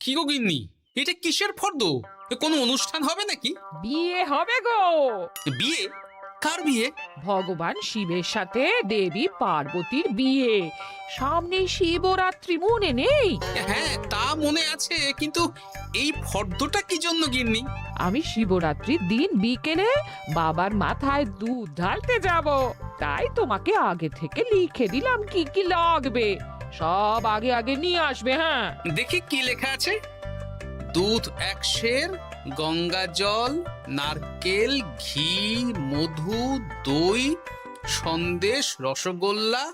কি গো গিন্নি, এটা কিসের ফর্দ? কোনো অনুষ্ঠান হবে নাকি? বিয়ে হবে গো। বিয়ে? কার বিয়ে? ভগবান শিবের সাথে দেবী পার্বতীর বিয়ে। সামনে শিবরাত্রি, মনে নেই? হ্যাঁ, তা মনে আছে, কিন্তু এই ফর্দটা কি জন্য গিন্নি? আমি শিবরাত্রির দিন বিকেলে বাবার মাথায় দুধ ঢালতে যাব, তাই তোমাকে আগে থেকে লিখে দিলাম কি কি লাগবে। সব আগে আগে নিয়ে আসবে। হ্যাঁ, দেখি কি লেখা আছে। দুধ 1 সের, গঙ্গা জল, নারকেল, ঘি, মধু, দই, সন্দেশ, রসগোল্লা,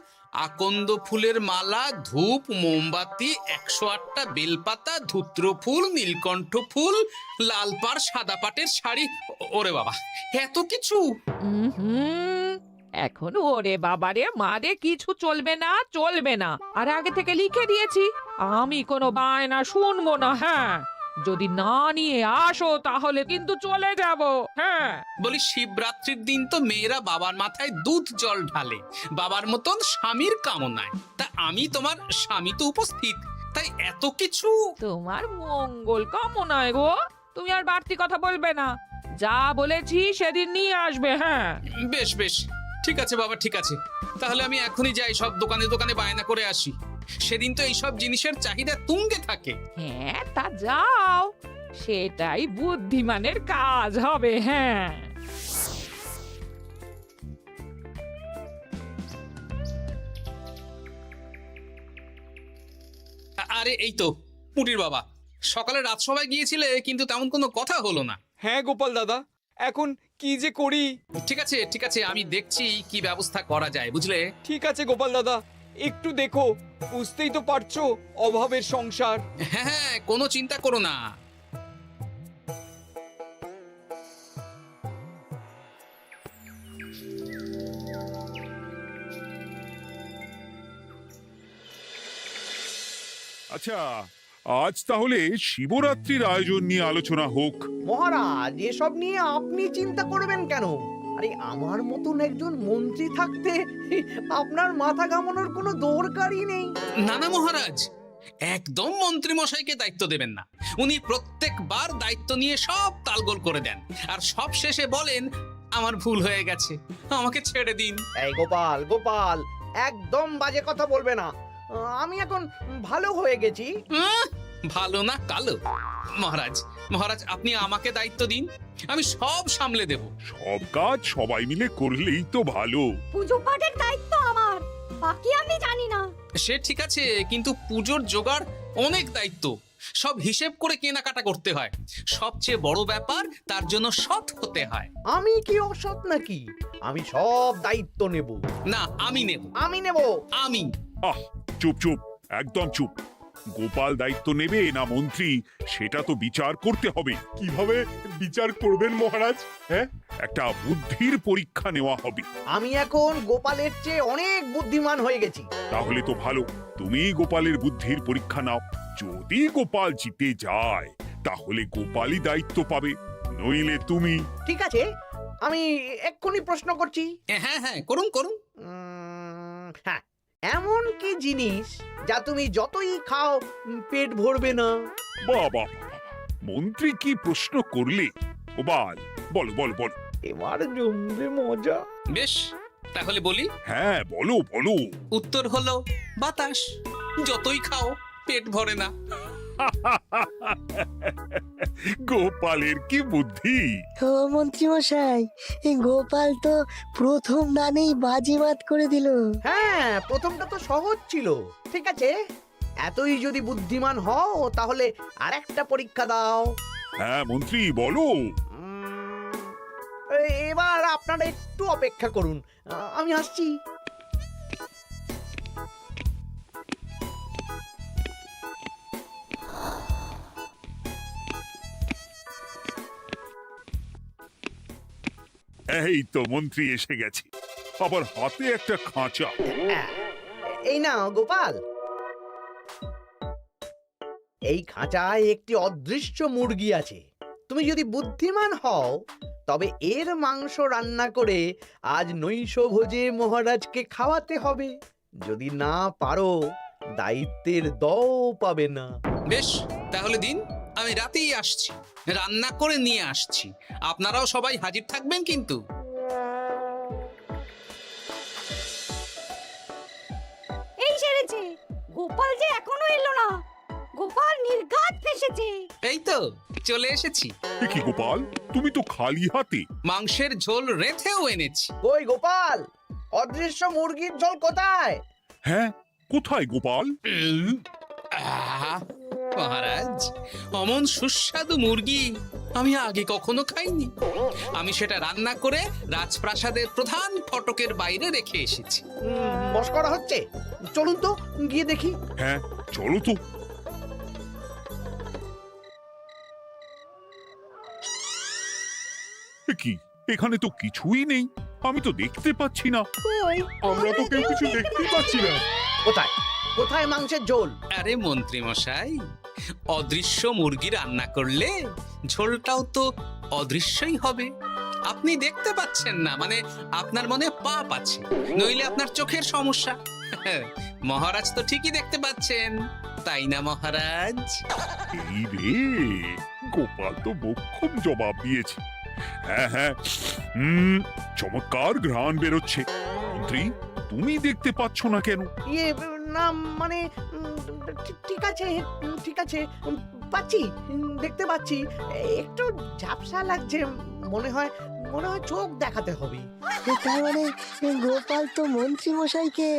আকন্দ ফুলের মালা, ধূপ, মোমবাতি, 108টা বেলপাতা, ধূত্র ফুল, নীলকণ্ঠ ফুল, লাল পাড় সাদা পাটের শাড়ি। ওরে বাবা, এত কিছু! হুম, এখন ওরে বাবারে মারে কিছু চলবে না, চলবে না। আর আগে থেকে লিখে দিয়েছি, আমি কোনো বায়না শুনবো না। হ্যাঁ, যদি না নিয়ে আসো তাহলে কিন্তু চলে যাব। হ্যাঁ, বলি, শিবরাত্রির দিন তো মেয়েরা বাবার মাথায় দুধ জল ঢালে বাবার মতন স্বামীর কামনায়। তা আমি তোমার স্বামী তো উপস্থিত, তাই এত কিছু। তোমার মঙ্গল কামনায় গো। তুমি আর বাড়তি কথা বলবে না, যা বলেছি সেদিন নিয়ে আসবে। হ্যাঁ, বেশ বেশ, ঠিক আছে বাবা, ঠিক আছে। তাহলে আমি এখনই যাই, সব দোকানে দোকানে বায়না করে আসি। সেদিন তো এইসব জিনিসের চাহিদা তুঙ্গে থাকে। হ্যাঁ, তা যাও, সেটাই বুদ্ধিমানের কাজ হবে। হ্যাঁ, আরে এই তো পুটির বাবা, সকালে রাজসভায় গিয়েছিলে কিন্তু তেমন কোনো কথা হলো না। হ্যাঁ গোপাল দাদা, এখন কি যে করি। ঠিক আছে ঠিক আছে, আমি দেখছি কি ব্যবস্থা করা যায়, বুঝলে। ঠিক আছে গোপাল দাদা, একটু দেখো, বুঝতেই তো পারছো অভাবের সংসার। হ্যাঁ হ্যাঁ, কোনো চিন্তা করো না। আচ্ছা, আজ তাহলে শিবরাত্রির আয়োজন নিয়ে আলোচনা হোক। মহারাজ, এসব নিয়ে আপনি চিন্তা করবেন কেন? আরে আমার মতন একজন মন্ত্রী থাকতে আপনার মাথা ঘামানোর কোনো দরকারই নেই। না না মহারাজ, একদম মন্ত্রী মশাইকে দায়িত্ব দেবেন না। উনি প্রত্যেকবার দায়িত্ব নিয়ে সব তালগোল করে দেন, আর সব শেষে বলেন আমার ভুল হয়ে গেছে, আমাকে ছেড়ে দিন। এই গোপাল গোপাল, একদম বাজে কথা বলবে না। আমি এখন ভালো হয়ে গেছি। ভালো না কালো? মহারাজ মহারাজ, আপনি আমাকে দায়িত্ব দিন, আমি সব সামলে দেব। সব কাজ সবাই মিলে করলেই তো ভালো। পুজো পাঠের দায়িত্ব আমার, বাকি আমি জানি না। সে ঠিক আছে, কিন্তু পুজোর জোগাড় অনেক দায়িত্ব, সব হিসেব করে কেনাকাটা করতে হয়। সবচেয়ে বড় ব্যাপার, তার জন্য সৎ হতে হয়। আমি কি অসৎ নাকি? আমি সব দায়িত্ব নেব। না, আমি নেব। আমি নেব। আমি। আহ, চুপ চুপ, একদম চুপ। গোপাল দায়িত্ব নেবে না মন্ত্রী, সেটা তো বিচার করতে হবে। কিভাবে বিচার করবেন মহারাজ? হ্যাঁ, একটা বুদ্ধির পরীক্ষা নেওয়া হবে। আমি এখন গোপালের চেয়ে অনেক বুদ্ধিমান হয়ে গেছি। তাহলে তো ভালো, তুমি গোপালের বুদ্ধির পরীক্ষা নাও। যদি গোপাল জিতে যায় তাহলে গোপালই দায়িত্ব পাবে, নইলে তুমি। ঠিক আছে, আমি এক্ষুনি প্রশ্ন করছি। হ্যাঁ হ্যাঁ, করুন করুন। হ্যাঁ, এমন কি জিনিস যা তুমি যতই খাও পেট ভরবে না? বাবা, মন্ত্রী কি প্রশ্ন করলে! গোপাল, বলো বলো বলো। এবার জমবে মজা। বেশ, তাহলে বলি। হ্যাঁ, বলো বলো। উত্তর হলো বাতাস। যতই খাও পেট ভরে না। গোপালের কি বুদ্ধি! ও মন্ত্রী মশাই, এই গোপাল তো প্রথম দানেই বাজিমাত করে দিল। হ্যাঁ, প্রথমটা তো সহজ ছিল। ঠিক আছে, এতই যদি বুদ্ধিমান হও তাহলে আরেকটা পরীক্ষা দাও। হ্যাঁ মন্ত্রী, বলো। এবার আপনারা একটু অপেক্ষা করুন, আমি আসছি। এই তো মন্ত্রী এসে গেছে, আবার হাতে একটা খাঁচা। এই নাও গোপাল, এই খাঁচায় একটি অদৃশ্য মুরগি আছে। তুমি যদি বুদ্ধিমান হও তবে এর মাংস রান্না করে আজ নৈশভোজে মহারাজকে খাওয়াতে হবে। যদি না পারো, দায়িত্বের দও পাবে না। বেশ, তাহলে দিন, আমি রাতেই আসছি, রান্না করে নিয়ে আসছি। আপনারাও সবাই হাজির থাকবেন কিন্তু। এই সেরেছে, গোপাল যে এখনো এলো না। গোপাল নির্ঘাত ফেসেছে। এই তো চলে এসেছি, এ কি গোপাল, তুমি তো খালি হাতে। মাংসের ঝোল রেঁধেও এনেছি। কই গোপাল, অদৃশ্য মুরগির ঝোল কোথায়? হ্যাঁ, কোথায় গোপাল? আহ, মহারাজ, অমন সুস্বাদু মুরগি আমি আগে কখনো খাইনি। আমি সেটা রান্না করে রাজপ্রাসাদের প্রধান ফটকের বাইরে রেখে এসেছি। মস্করা হচ্ছে? চলুন তো গিয়ে দেখি। হ্যাঁ, চলো তো। এ কি, এখানে তো কিছুই নেই, আমি তো দেখতে পাচ্ছি না। কই, আমরা তো কেউ কিছু দেখতেই পাচ্ছি না। কোথায় কোথায় মাংসের ঝোল? আরে মন্ত্রী মশাই, অদৃশ্য মুরগি রান্না করলে ঝোলটাও তো অদৃশ্যই হবে। আপনি দেখতে পাচ্ছেন না, মানে আপনার মনে পাপ আছে, নইলে আপনার চোখের সমস্যা। মহারাজ তো ঠিকই দেখতে পাচ্ছেন, তাই না মহারাজ? এই রে, গোপাল তো মোক্ষম জবাব দিয়েছে। হ্যাঁ হ্যাঁ, চমৎকার ঘ্রাণ বেরোচ্ছে। মন্ত্রী, তুমি দেখতে পাচ্ছ না কেন? ইয়ে না মানে ঠিক আছে, ঠিক আছে, পাচ্ছি, দেখতে পাচ্ছি। একটু ঝাপসা লাগছে, মনে হয় চোখ দেখাতে হবে। তার মানে গোপাল তো মন্ত্রী মশাইকে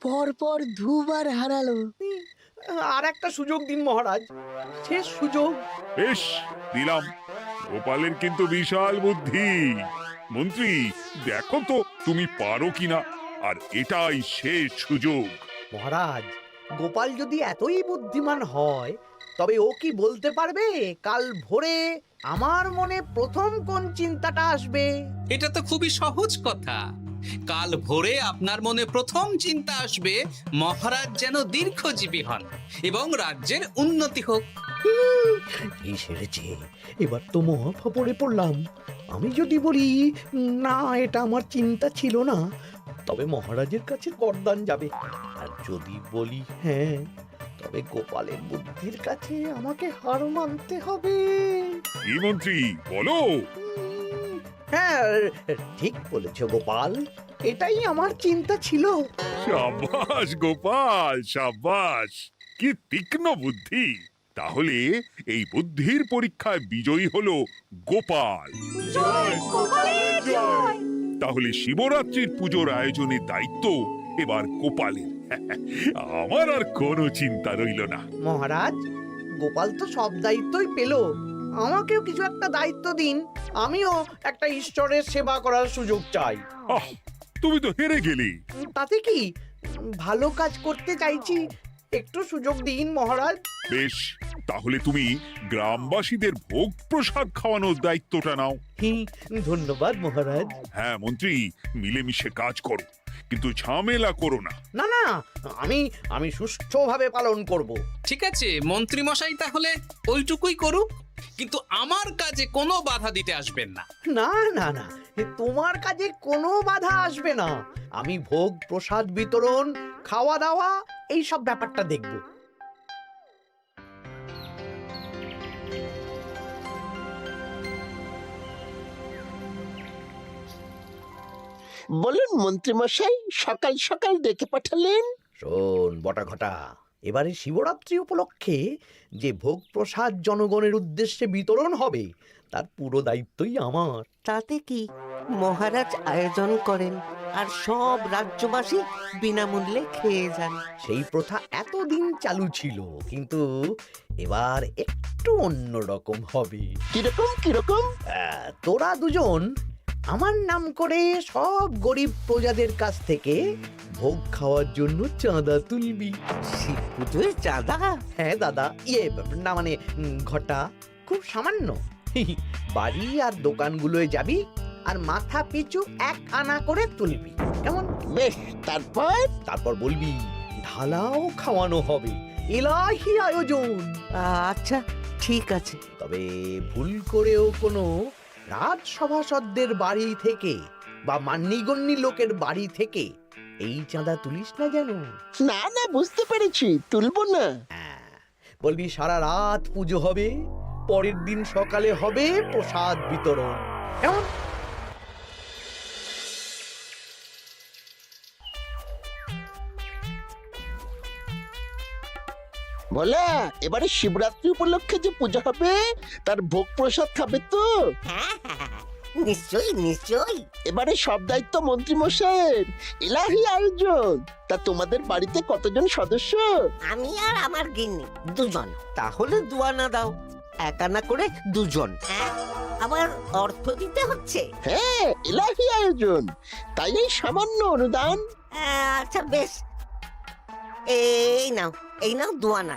পর দুবার হারালো। আর একটা সুযোগ দিন মহারাজ, শেষ সুযোগ। বেশ, দিলাম। গোপালের কিন্তু বিশাল বুদ্ধি। মন্ত্রী, দেখো তো তুমি পারো কিনা, আর এটাই শেষ সুযোগ। মহারাজ, গোপাল যদি এতই বুদ্ধিমান হয়, তবে ও কি বলতে পারবে কাল ভোরে আমার মনে প্রথম কোন চিন্তাটা আসবে? এটা তো খুবই সহজ কথা। কাল ভোরে আপনার মনে প্রথম চিন্তা আসবে মহারাজ যেন দীর্ঘজীবী হন এবং রাজ্যের উন্নতি হোক। এই সেরেছে, এবার তো মহা ফাপড়ে পড়লাম। আমি যদি বলি না, এটা আমার চিন্তা ছিল না, তবে মহারাজের কাছে করদান যাবে। আর যদি বলি হ্যাঁ, তবে গোপালের বুদ্ধির কাছে আমাকে হার মানতে হবে। কি মন্ত্রী, বলো। হ্যাঁ, ঠিক বলেছ গোপাল, এটাই আমার চিন্তা ছিল। সাবাস গোপাল, সাবাস, কি তীক্ষ্ণ বুদ্ধি। তাহলে এই বুদ্ধির পরীক্ষায় বিজয়ী হলো গোপাল। জয় গোপালের জয়। তাহলে শিবরাত্রির পুজোর আয়োজনের দায়িত্ব এবার গোপালের। আমার আর কোনো চিন্তা রইল না। মহারাজ, গোপাল তো সব দায়িত্বই পেল, আমাকেও কিছু একটা দায়িত্ব দিন। আমিও একটা ঈশ্বরের সেবা করার সুযোগ চাই। আহ, তুমি তো হেরে গেলে। তাতে কি, ভালো কাজ করতে চাইছি, একটু সুযোগ দিন মহারাজ। বেশ, তাহলে তুমি গ্রামবাসীদের ভোগ প্রসাদ খাওয়ানোর দায়িত্বটা নাও। ধন্যবাদ মহারাজ। হ্যাঁ মন্ত্রী, মিলেমিশে কাজ করো, কিন্তু ঝামেলা করো না। না না, আমি সুষ্ঠুভাবে পালন করব। ঠিক আছে মন্ত্রী মশাই, তাহলে ওইটুকুই করুক, কিন্তু আমার কাজে কোনো বাধা দিতে আসবেন না। না না না, তোমার কাজে কোনো বাধা আসবে না। আমি ভোগ প্রসাদ বিতরণ, খাওয়া দাওয়া, এই সব ব্যাপারটা দেখব। বলুন মন্ত্রীমশাই, সকাল সকাল ডেকে পাঠালেন। শোন বটা ঘটা, এবারে শিবরাত্রি উপলক্ষে যে ভোগ প্রসাদ জনগণের উদ্দেশ্যে বিতরণ হবে, তার পুরো দায়িত্বই আমার। তাতে কি, মহারাজ আয়োজন করেন আর সব রাজ্যবাসী বিনামূল্যে খেয়ে যান। সেই প্রথা এতদিন চালু ছিল, কিন্তু এবার একটু অন্যরকম হবে। কিরকম কিরকম? তোরা দুজন আমার নাম করে সব গরিব প্রজাদের কাছ থেকে ভোগ খাওয়ার জন্য চাঁদা তুলবি। শিব পুজোয় চাঁদা? হ্যাঁ দাদা, না মানে ঘটা, খুব সামান্য। বাড়ি আর দোকানগুলোয় যাবি আর মাথা পিছু 1 আনা করে তুলবি, কেমন? বেশ, তারপর বলবি ঢালাও খাওয়ানো হবে, এলাহি আয়োজন। আচ্ছা ঠিক আছে। তবে ভুল করেও কোনো রাজসভাসদদের বাড়ি থেকে বা মান্যিগণ্যি লোকের বাড়ি থেকে এই চাঁদা তুলিস না যেন। না না, বুঝতে পেরেছি, তুলবো না। বলবি সারা রাত পুজো হবে, পরের দিন সকালে হবে প্রসাদ বিতরণ। কেমন? বলা, এবারে শিবরাত্রি উপলক্ষে যে পূজা হবে তার ভোগ প্রসাদ খাবে তো? নিশ্চয়ই নিশ্চয়ই। এবারে সব দায়িত্ব মন্ত্রী মশাইয়ের, এলাহি আয়োজন। তা তোমাদের বাড়িতে কতজন সদস্য? আমি আর আমার গিন্নি দুজন। তাহলে দুয়ানা দাও, এক আনা করে দুজন। আবার অর্থ দিতে হচ্ছে? হ্যাঁ, এলাহি আয়োজন, তাই এই সামান্য অনুদান। আচ্ছা বেশ, এই নাও দুয়ানা।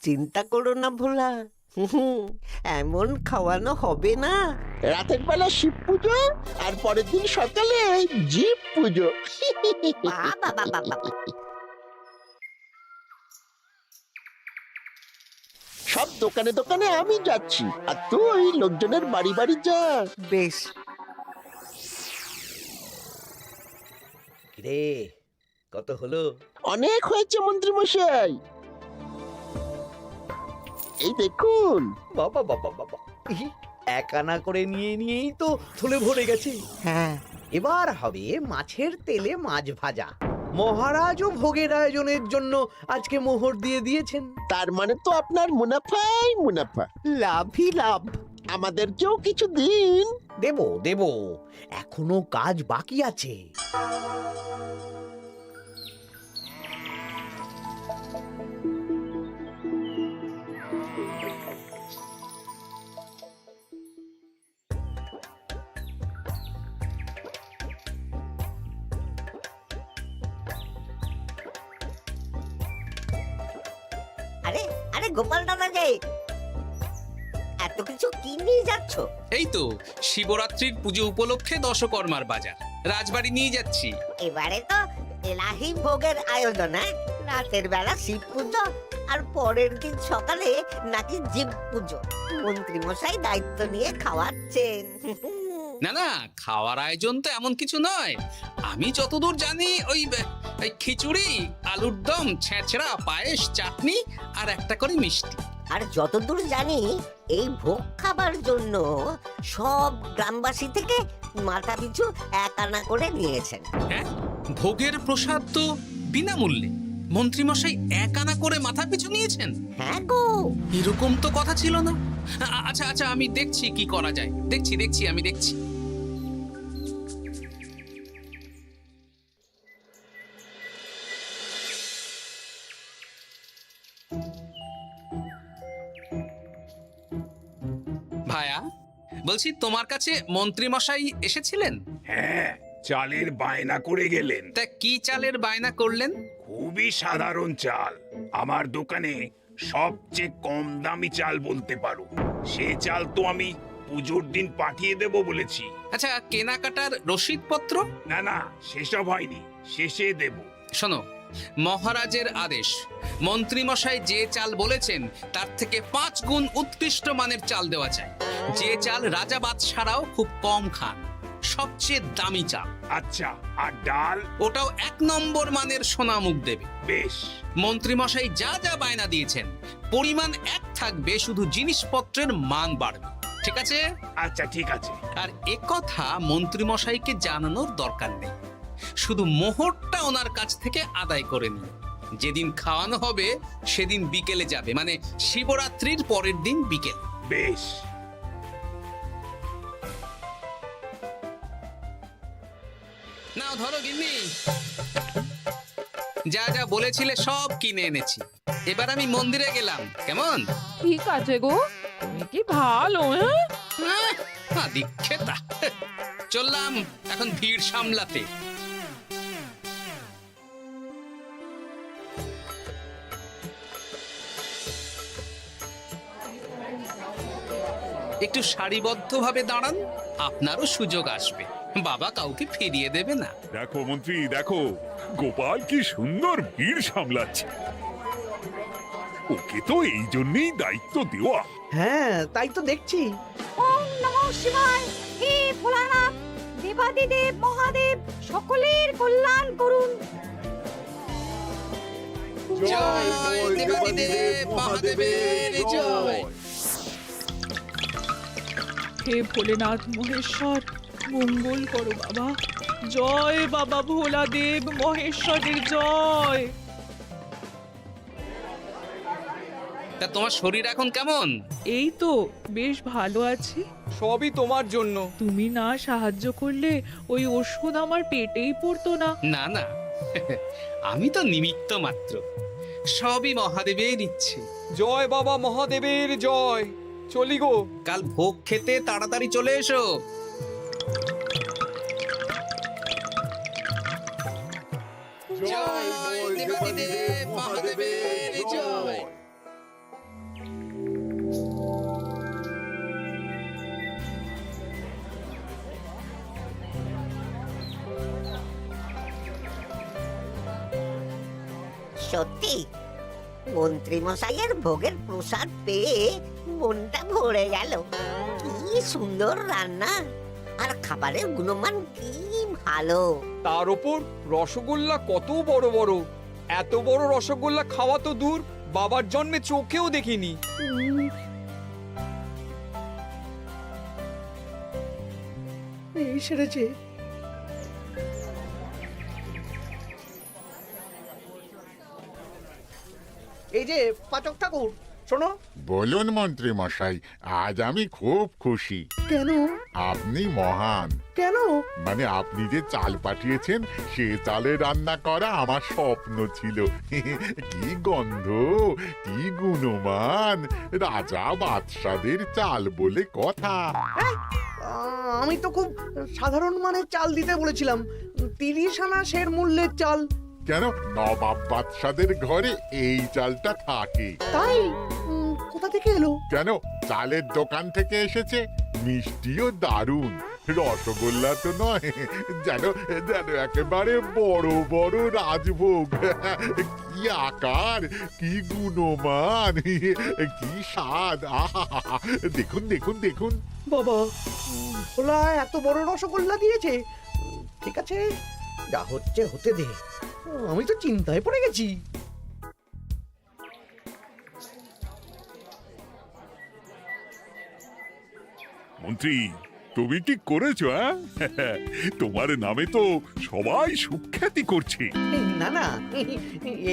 চিন্তা করো না ভোলা, এমন খাওয়ানো হবে না। রাতের বেলা শিব পুজো আর পরের দিন সকালে জীব পুজো। বাবা বাবা বাবা, সব দোকানে দোকানে আমি যাচ্ছি, আর তুই লোকজনের বাড়ি বাড়ি যা। বেশ। রে, কত হলো? অনেক হয়েছে মন্ত্রী মশাই, এই দেখুন। বাবা বাবা বাবা, এক আনা করে নিয়েই তো থলে ভরে গেছে। হ্যাঁ, এবার হবে মাছের তেলে মাছ ভাজা। মহারাজও ভোগের আয়োজনের জন্য আজকে মোহর দিয়ে দিয়েছেন। তার মানে তো আপনার মুনাফাই মুনাফা, লাভই লাভ। আমাদেরকেও কিছু দিন। দেব দেব, এখনো কাজ বাকি আছে। আরে আরে গোপাল দাদা যে, এত কিছু কি নিয়ে যাচ্ছ? এই তো শিবরাত্রির পুজো উপলক্ষে দশকর্মার বাজার রাজবাড়ি নিয়ে যাচ্ছি। এবারে তো এলাহি ভোগের আয়োজন। রাতের বেলা শিব পুজো আর পরের দিন সকালে নাকি জীব পুজো। মন্ত্রী মশাই দায়িত্ব নিয়ে খাওয়াচ্ছেন। না না, খাওয়ার আয়োজন তো এমন কিছু নয়। আমি যতদূর জানি ওই খিচুড়ি, আলুর দম, ছেঁচড়া, পায়েস, চাটনি আর একটা করে মিষ্টি। আর যতদূর জানি এই ভোগ খাবার জন্য সব গ্রামবাসী থেকে মাথা পিছু এক আনা করে নিয়েছেন। হ্যাঁ, ভোগের প্রসাদ তো বিনামূল্যে। মন্ত্রীমশাই এক আনা করে মাথা পিছু নিয়েছেন? হ্যাঁ গো, এরকম তো কথা ছিল না। আচ্ছা আচ্ছা, আমি দেখছি কি করা যায়। দেখছি আমি দেখছি। ভায়া, বলছি তোমার কাছে মন্ত্রীমশাই এসেছিলেন? হ্যাঁ, চালের বায়না করে গেলেন। তা কি চালের বায়না করলেন? খুবই সাধারণ চাল, আমার দোকানে সবচেয়ে কম দামি চাল বলতে পারো। সে চাল তো আমি পুজোর দিন পাঠিয়ে দেব বলেছি। আচ্ছা, কেনাকাটার রসিদপত্র? না না, সেসব হয়নি, শেষে দেব। শোনো, মহারাজের আদেশ, মন্ত্রীমশাই যে চাল বলেছেন তার থেকে 5 গুণ উৎকৃষ্ট মানের চাল দেওয়া চাই। যে চাল রাজা বাদশারাও খুব কম খান, সবচেয়ে দামি চাল। আচ্ছা, আর ডাল? ওটাও 1 নম্বর মানের সোনামুখ দেবে। বেশ। মন্ত্রীমশাই যা যা বায়না দিয়েছেন পরিমাণ এক থাকবে, শুধু জিনিসপত্রের মান বাড়বে। ঠিক আছে? আচ্ছা ঠিক আছে। আর একথা মন্ত্রীমশাইকে জানানোর দরকার নেই, শুধু মোহরটা ওনার কাছ থেকে আদায় করে নিন। যেদিন খাওয়ানো হবে সেদিন বিকেলে যাবে, মানে শিবরাত্রির পরের দিন বিকেল। বেশ। নাও ধরো গিন্নি, যা যা বলেছিলে সব কিনে এনেছি। এবার আমি মন্দিরে গেলাম, কেমন? ঠিক আছে গো, তুমি কি ভালো। দীক্ষেতা, চললাম এখন ভিড় সামলাতে। একটু সারিবদ্ধভাবে দাঁড়ান, আপনারও সুযোগ আসবে। বাবা কাউকে ফিরিয়ে দেবে না। দেখো মন্ত্রী, দেখো গোপাল কি সুন্দর ভিড় সামলাচ্ছে। ওকে তো এই জন্যই দায়িত্ব দেওয়া। হ্যাঁ, তাই তো দেখছি। ওম নমঃ শিবায়। হে ভোলানাথ, দেবাদিদেব মহাদেব সকলের কল্যাণ করুন। জয় দেবাদিদেব মহাদেবের জয়। হে ভোলেনাথ মহেশ্বর, মঙ্গল করো বাবা। জয় বাবা ভোলাদেব মহেশ্বরের জয়। তা তোমার শরীর এখন কেমন? এই তো বেশ ভালো আছি। সবই তোমার জন্য। তুমি না সাহায্য করলে ওই ওষুধ আমার পেটেই পড়তো না। না না, আমি তো নিমিত্ত মাত্র, সবই মহাদেবের ইচ্ছে। জয় বাবা মহাদেবের জয়। চলি গো। কাল ভোগ খেতে তাড়াতাড়ি চলে এসো। জয় দেবাদিদেব মহাদেবের জয়। সত্যি মন্ত্রী মশাইয়ের ভোগের প্রসাদ পেয়ে মনটা ভরে গেল। কি সুন্দর রান্না, আর খাবারের গুণমান কি ভালো। তার ওপর রসগোল্লা কত বড় বড়। এত বড় রসগোল্লা খাওয়া তো দূর, বাবার জন্মে চোখেও দেখিনি। এই সেরেছে। এই যে পাচক ঠাকুর, শোনো। বলুন মন্ত্রী মশাই, আজ আমি খুব খুশি। কেন? আপনি মহান। কেন? মানে আপনি যে চাল পাঠিয়েছেন সে চালে রান্না করা আমার স্বপ্ন ছিল। কি গন্ধ, কি গুণমান, রাজা বাদশাদের চাল বলে কথা। আমি তো খুব সাধারণ মানের চাল দিতে বলেছিলাম, 30 আনা সের মূল্যের চাল। কেন, নবাব বাদশাদের ঘরে এই চালটা থাকে। তাই? কোথা থেকে এলো? কেন, চালের দোকান থেকে এসেছে। মিষ্টিও দারুণ, রসগোল্লা তো নয়, যেন যেন একেবারে বড় বড় রাজভোগ। কি আকার, কি গুণমান, কি স্বাদ। আহা, দেখুন দেখুন দেখুন। বাবা, ভোলা এত বড় রসগোল্লা দিয়েছে। ঠিক আছে, যা হচ্ছে হতে দে। আমি তো চিন্তায় পড়ে গেছি। মন্ত্রী, তুমি কি করেছো? তোমার নামে তো সবাই সুখ্যাতি করছে। না না,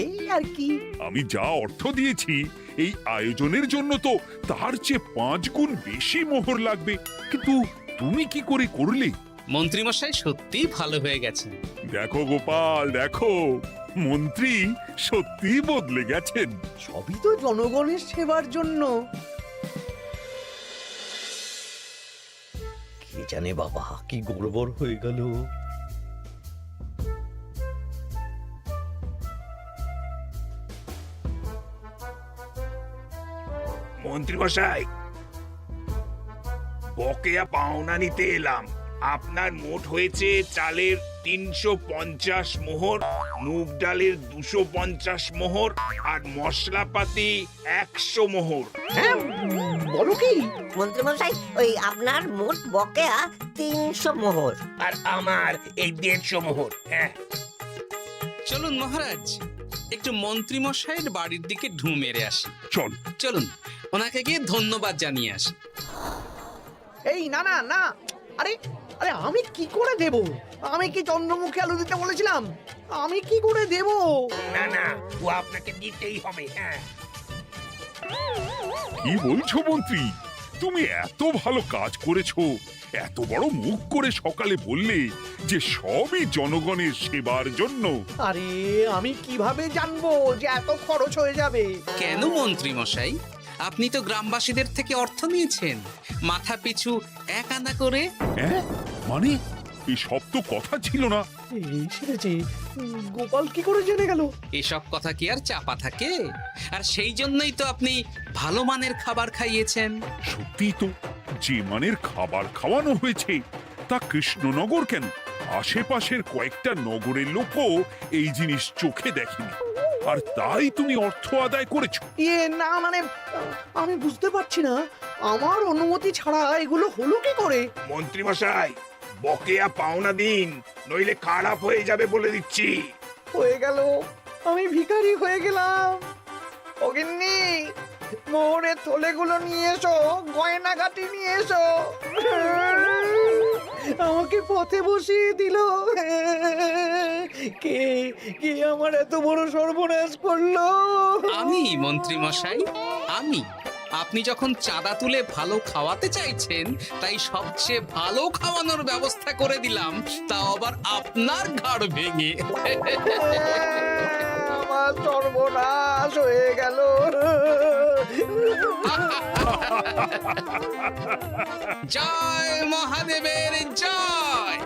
এই আর কি। আমি যা অর্থ দিয়েছি এই আয়োজনের জন্য তো তার চেয়ে 5 গুণ বেশি মোহর লাগবে, কিন্তু তুমি কি করে করলে? মন্ত্রীমশাই সত্যিই ভালো হয়ে গেছেন। দেখো গোপাল, দেখো মন্ত্রী সত্যি বদলে গেছেন। সবই তো জনগণের সেবার জন্য। কে জানে বাবা, কি গড়বড় হয়ে গেল। মন্ত্রী মশাই, বকেয়া পাওনা নিতে এলাম। আপনার মোট হয়েছে চালের 350 মোহর, মুগ ডালের 250 মোহর, আর মশলাপাতি 100 মোহর। হ্যাঁ, বলো কি? মন্ত্রী মশাই, ওই আপনার মোট বকেয়া 300 মোহর। আর আমার এই 150 মোহর। হ্যাঁ, চলুন মহারাজ, একটু মন্ত্রীমশাইয়ের বাড়ির দিকে ঢু মেরে আসি। চল। চলুন, ওনাকে গিয়ে ধন্যবাদ জানিয়ে আসি। এই না না না, আরে আরে আমি কি করে দেব? আমি কি চন্দ্রমুখী আলু দিতে বলেছিলাম? আমি কি করে দেব? না না, ও আপনাকে দিতেই হবে। হ্যাঁ, কি বলছো মন্ত্রী? তুমি এত ভালো কাজ করেছো, এত বড় মুখ করে সকালে বললে যে সবই জনগণের সেবার জন্য। আরে আমি কিভাবে জানবো যে এত খরচ হয়ে যাবে? কেন মন্ত্রীমশাই, আপনি তো গ্রামবাসীদের থেকে অর্থ নিয়েছেন, মাথা পিছু 1 আনা করে। মানে এই সব তো কথা ছিল না। এই সেরেছে, গোপাল কি করে জেনে গেল? এসব কথা কি আর চাপা থাকে? আর সেই জন্যই তো আপনি ভালো মানের খাবার খাইয়েছেন। সত্যি তো, যে মানের খাবার খাওয়ানো হয়েছে তা কৃষ্ণনগর কেন, আশেপাশের কয়েকটা নগরের লোকও এই জিনিস চোখে দেখেনি, আর তাই তুমি অর্থ আদায় করেছো। না মানে, আমি বুঝতে পারছি না, আমার অনুমতি ছাড়া এগুলো হলো কি করে? মন্ত্রী মশাই, বকেয়া পাওনা দিন, নইলে খারাপ হয়ে যাবে বলে দিচ্ছি। হয়ে গেল, আমি ভিখারি হয়ে গেলাম। অগিন্নি, মোহরের থলেগুলো নিয়ে এসো, গয়নাগাটি নিয়ে এসো। আমাকে পথে বসিয়ে দিল। কে কে আমার এত বড় সর্বনাশ করলো? আমি মন্ত্রী মশাই, আমি। আপনি যখন চাঁদা তুলে ভালো খাওয়াতে চাইছেন, তাই সবচেয়ে ভালো খাওয়ানোর ব্যবস্থা করে দিলাম, তাও আবার আপনার ঘাড় ভেঙে। আমার সর্বনাশ হয়ে গেল। জয় মহাদেবের জয়।